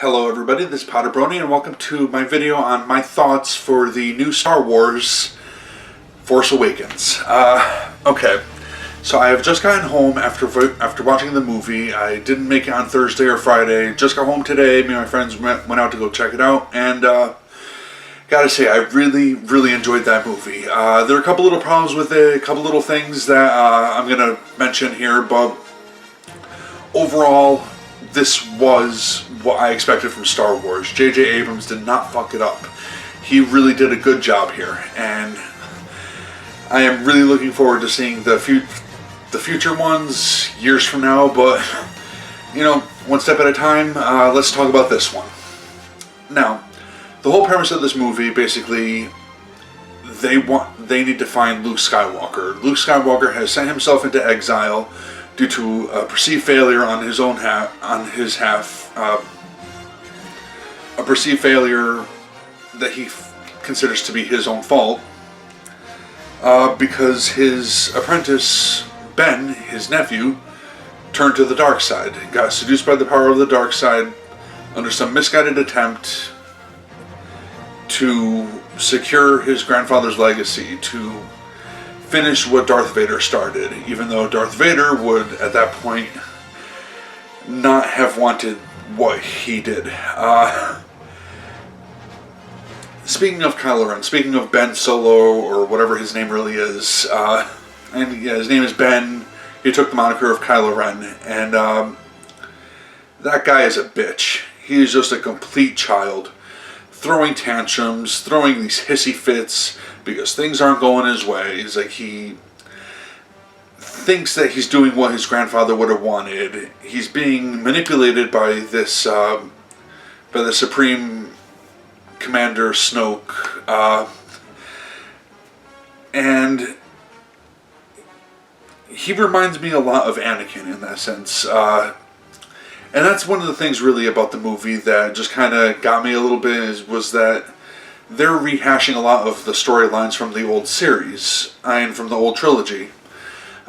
Hello everybody, this is Potterbronys and welcome to my video on my thoughts for the new Star Wars Force Awakens. Okay, so I have just gotten home after watching the movie. I didn't make it on Thursday or Friday. Just got home today. Me and my friends went out to go check it out, and gotta say, I really enjoyed that movie. There are a couple little problems with it, a couple little things that I'm gonna mention here, but overall, this was what I expected from Star Wars. J.J. Abrams did not fuck it up. He really did a good job here, and I am really looking forward to seeing the future ones years from now, but, you know, one step at a time. Let's talk about this one. Now, the whole premise of this movie, basically, they need to find Luke Skywalker. Luke Skywalker has sent himself into exile due to a perceived failure on his half, a perceived failure that he considers to be his own fault, because his apprentice Ben, his nephew, turned to the dark side, got seduced by the power of the dark side under some misguided attempt to secure his grandfather's legacy, to finish what Darth Vader started, even though Darth Vader would, at that point, not have wanted what he did. Speaking of Kylo Ren, speaking of Ben Solo, or whatever his name really is, and yeah, his name is Ben, he took the moniker of Kylo Ren, and that guy is a bitch. He is just a complete child, throwing tantrums, throwing these hissy fits, because things aren't going his way. It's like he thinks that he's doing what his grandfather would have wanted. He's being manipulated by this, by the Supreme Commander Snoke, and he reminds me a lot of Anakin in that sense. And that's one of the things really about the movie that just kind of got me a little bit, was that they're rehashing a lot of the storylines from the old series and from the old trilogy,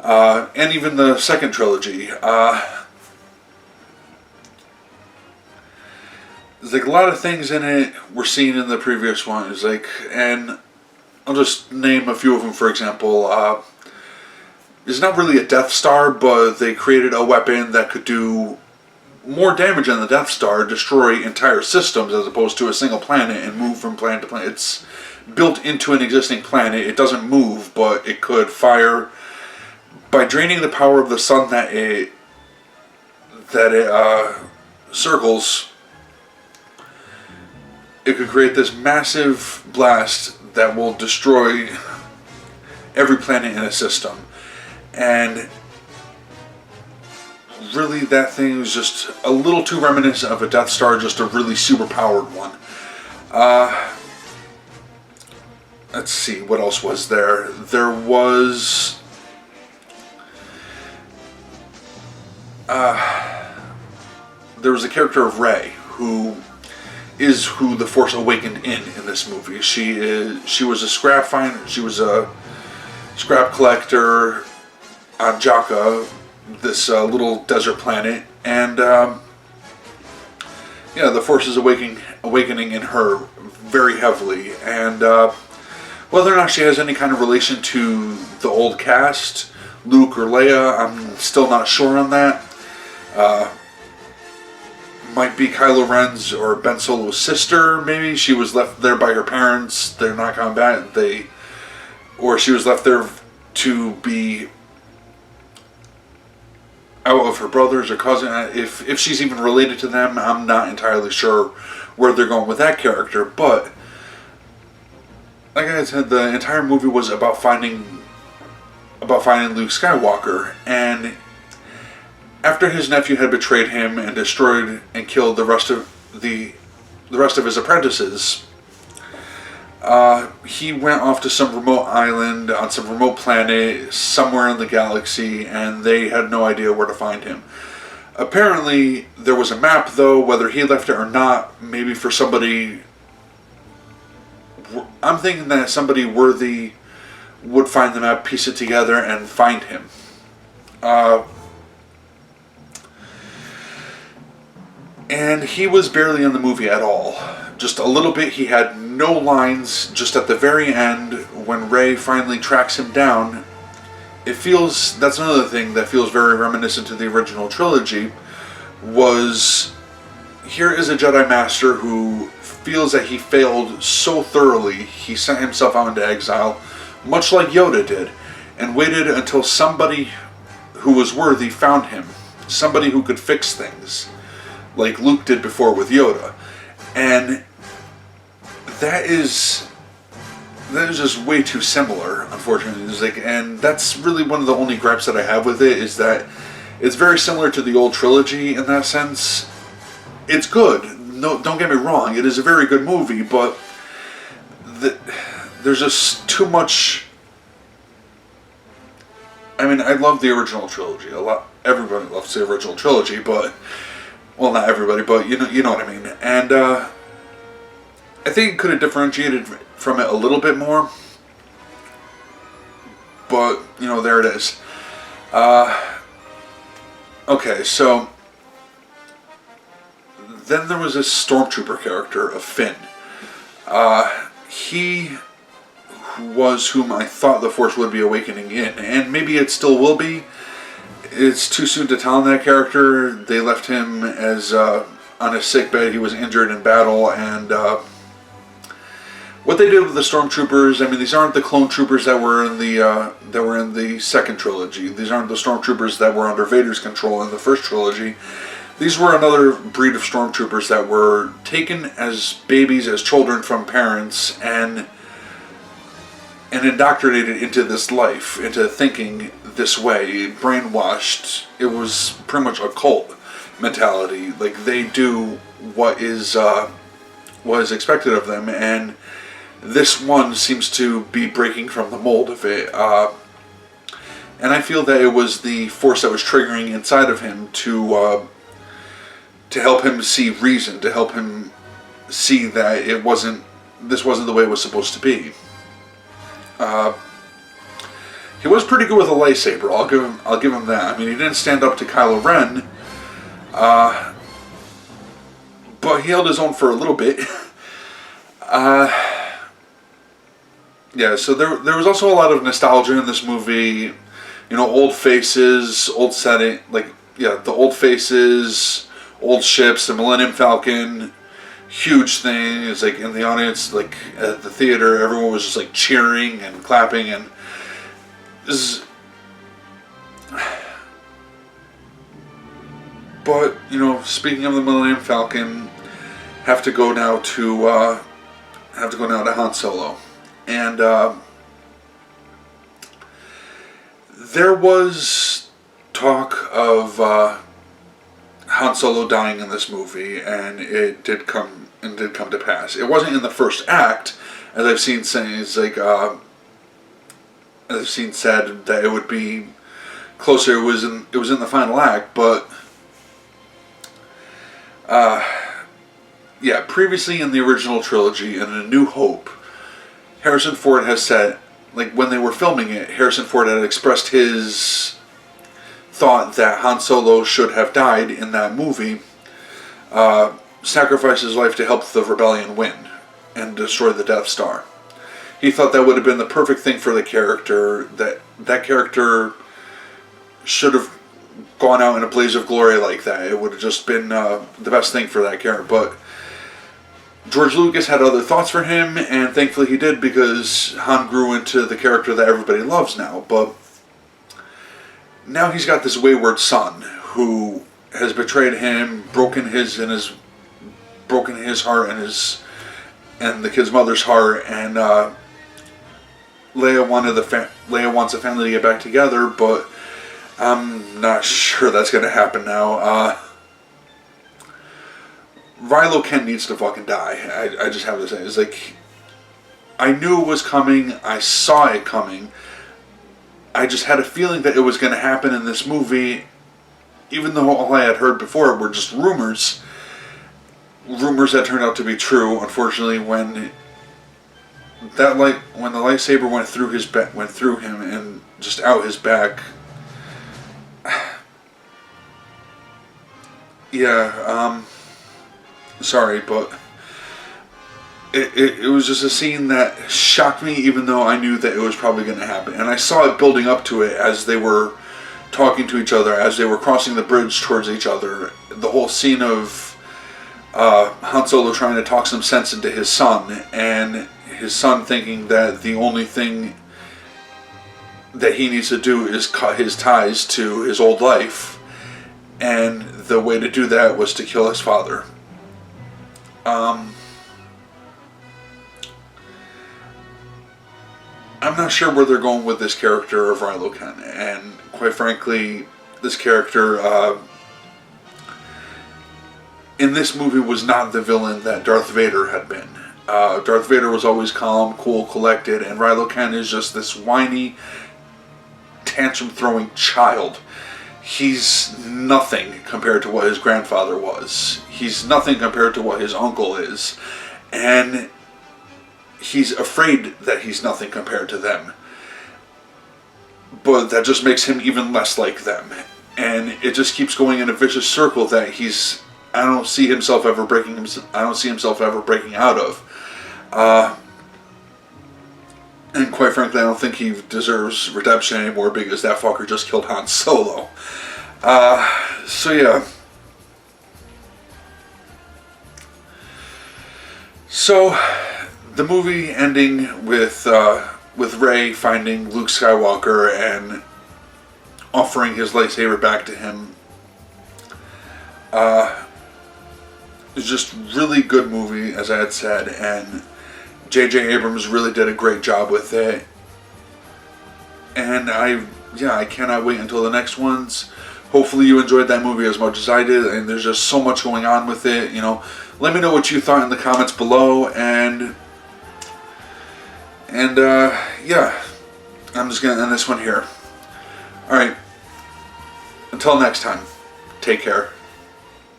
and even the second trilogy. There's like a lot of things in it we're seeing in the previous ones, like, and I'll just name a few of them. For example, it's not really a Death Star, but they created a weapon that could do more damage than the Death Star, destroy entire systems as opposed to a single planet and move from planet to planet. It's built into an existing planet. It doesn't move, but it could fire by draining the power of the sun that it circles. It could create this massive blast that will destroy every planet in a system. And really, that thing was just a little too reminiscent of a Death Star, just a really super powered one. Let's see, what else was there? There was a character of Rey, who is who the Force awakened in this movie. She was a scrap finder. She was a scrap collector on Jakka, this little desert planet, and yeah, the Force is awakening in her very heavily, and whether or not she has any kind of relation to the old cast, Luke or Leia, I'm still not sure on that. Might be Kylo Ren's or Ben Solo's sister, maybe. She was left there by her parents, they're not coming back, or she was left there to be out of her brothers or cousin. If she's even related to them, I'm not entirely sure where they're going with that character. But like I said, the entire movie was about finding Luke Skywalker, and after his nephew had betrayed him and destroyed and killed the rest of his apprentices, he went off to some remote island on some remote planet somewhere in the galaxy, and they had no idea where to find him. Apparently, there was a map, though. Whether he left it or not, maybe for somebody, I'm thinking that somebody worthy would find the map, piece it together, and find him. And he was barely in the movie at all. Just a little bit. He had no lines. Just at the very end, when Rey finally tracks him down, it feels... That's another thing that feels very reminiscent to the original trilogy, was... Here is a Jedi Master who feels that he failed so thoroughly, he sent himself out into exile, much like Yoda did, and waited until somebody who was worthy found him. Somebody who could fix things, like Luke did before with Yoda. And that is just way too similar, unfortunately. It's like, and that's really one of the only gripes that I have with it, is that it's very similar to the old trilogy in that sense. It's good. No, don't get me wrong. It is a very good movie, but there's just too much. I mean, I love the original trilogy a lot. Everybody loves the original trilogy, but, well, not everybody, but you know what I mean. And I think it could have differentiated from it a little bit more, but there it is. Okay, so then there was this stormtrooper character of Finn. He was whom I thought the Force would be awakening in, and maybe it still will be. It's too soon to tell on that character. They left him as on his sickbed. He was injured in battle, and what they did with the stormtroopers. I mean, these aren't the clone troopers that were in the second trilogy. These aren't the stormtroopers that were under Vader's control in the first trilogy. These were another breed of stormtroopers that were taken as babies, as children from parents, and indoctrinated into this life, into thinking this way, brainwashed. It was pretty much a cult mentality. Like, they do what is expected of them, and this one seems to be breaking from the mold of it. And I feel that it was the Force that was triggering inside of him to help him see reason, to help him see that this wasn't the way it was supposed to be. He was pretty good with a lightsaber. I'll give him that. I mean, he didn't stand up to Kylo Ren, but he held his own for a little bit. Yeah. So there was also a lot of nostalgia in this movie. Old faces, old setting, the old faces, old ships, the Millennium Falcon. Huge thing. It's like in the audience, like at the theater, everyone was just like cheering and clapping, and this is... But speaking of the Millennium Falcon, have to go now to Han Solo, and there was talk of Han Solo dying in this movie, and it did come to pass. It wasn't in the first act, as I've seen saying. I've seen said that it would be closer. It was in the final act, but yeah. Previously in the original trilogy and in A New Hope, Harrison Ford has said, when they were filming it, Harrison Ford had expressed his thought that Han Solo should have died in that movie, sacrifice his life to help the rebellion win and destroy the Death Star. He thought that would have been the perfect thing for the character, that character should have gone out in a blaze of glory like that. It would have just been the best thing for that character. But George Lucas had other thoughts for him, and thankfully he did, because Han grew into the character that everybody loves now. But now he's got this wayward son who has betrayed him, broken his heart and the kid's mother's heart, and Leia wants the family to get back together, but I'm not sure that's going to happen now. Rilo Ken needs to fucking die. I just have to say, it's like, I knew it was coming. I saw it coming. I just had a feeling that it was going to happen in this movie, even though all I had heard before were just rumors. Rumors that turned out to be true. Unfortunately, when the lightsaber went through him and just out his back. Yeah. Sorry, but it was just a scene that shocked me, even though I knew that it was probably going to happen. And I saw it building up to it as they were talking to each other, as they were crossing the bridge towards each other. The whole scene of Han Solo trying to talk some sense into his son, and his son thinking that the only thing that he needs to do is cut his ties to his old life, and the way to do that was to kill his father. I'm not sure where they're going with this character of Rilo Ken, and quite frankly, this character in this movie was not the villain that Darth Vader had been. Darth Vader was always calm, cool, collected, and Rilo Ken is just this whiny, tantrum-throwing child. He's nothing compared to what his grandfather was. He's nothing compared to what his uncle is. And he's afraid that he's nothing compared to them. But that just makes him even less like them. And it just keeps going in a vicious circle that I don't see himself ever breaking out of. And quite frankly, I don't think he deserves redemption anymore, because that fucker just killed Han Solo. So yeah. So the movie ending with Rey finding Luke Skywalker and offering his lightsaber back to him. It's just really good movie, as I had said, and J.J. Abrams really did a great job with it. And I cannot wait until the next ones. Hopefully you enjoyed that movie as much as I did, and there's just so much going on with it, you know. Let me know what you thought in the comments below, and yeah, I'm just going to end this one here. Alright, until next time, take care.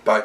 Bye.